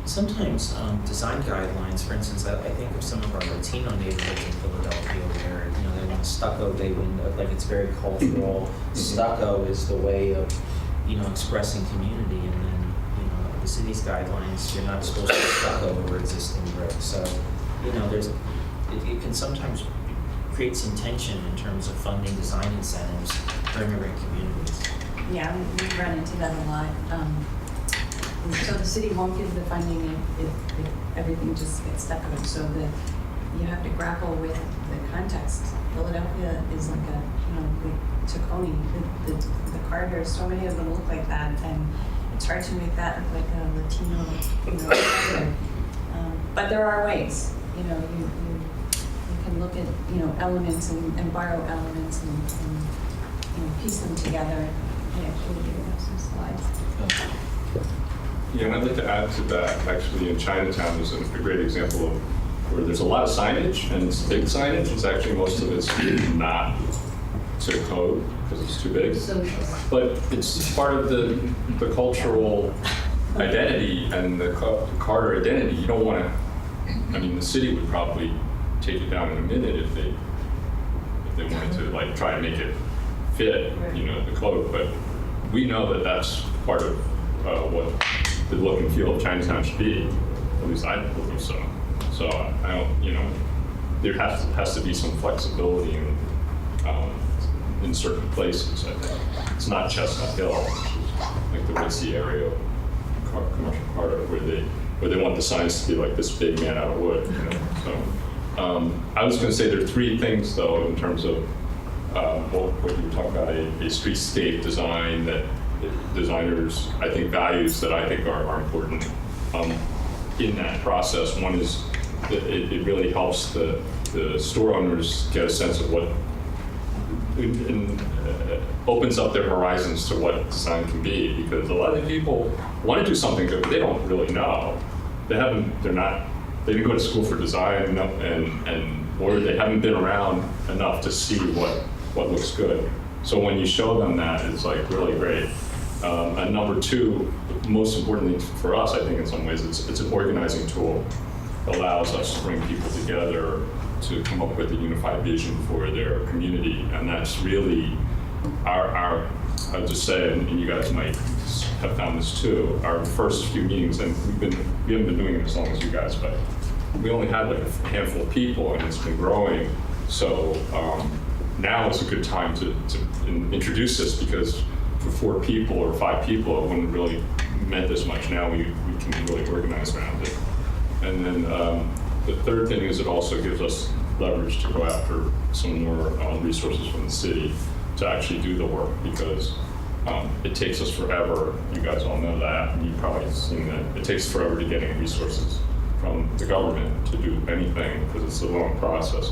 Sometimes design guidelines, for instance, I think of some of our Latino neighborhoods in Philadelphia where, they want a stucco bay window, like it's very cultural. Stucco is the way of, expressing community, and then, the city's guidelines, you're not supposed to stucco over existing brick. So, it can sometimes create some tension in terms of funding design incentives for immigrant communities. Yeah, we've run into that a lot. So the city won't give the funding if everything just gets stuck on it. So you have to grapple with the context. Philadelphia is like the Tacony, the corridors, so many of them look like that, and it's hard to make that look like a Latino, corridor. But there are ways, you can look at, elements and borrow elements and piece them together. I actually do have some slides. Yeah, and I'd like to add to that, actually in Chinatown is a great example of where there's a lot of signage, and it's big signage. It's actually, most of it's not to code because it's too big. But it's part of the cultural identity and the Carter identity. You don't want to, the city would probably take it down in a minute if they wanted to try to make it fit, the code. But we know that that's part of what the look and feel of Chinatown should be. At least I believe so. So I don't, there has to be some flexibility in certain places. I think it's not Chestnut Hill, like the Ritzy area, commercial Carter, where they want the signs to be like this big man out of wood. So I was going to say there are three things though in terms of what you were talking about, a streetscape design that designers, I think, values that I think are important in that process. One is that it really helps the store owners get a sense of what, opens up their horizons to what design can be, because a lot of people want to do something good, but they don't really know. They didn't go to school for design or they haven't been around enough to see what looks good. So when you show them that, it's really great. And number two, most importantly for us, I think in some ways, it's an organizing tool. It allows us to bring people together to come up with a unified vision for their community. And that's really our I'll just say, and you guys might have found this too, our first few meetings, and we haven't been doing it as long as you guys, but we only had a handful of people and it's been growing. So now is a good time to introduce this, because for 4 people or 5 people, it wouldn't really meant this much. Now we can really organize around it. And then the third thing is it also gives us leverage to go after some more resources from the city to actually do the work, because it takes us forever. You guys all know that, and you've probably seen that. It takes forever to get any resources from the government to do anything because it's a long process.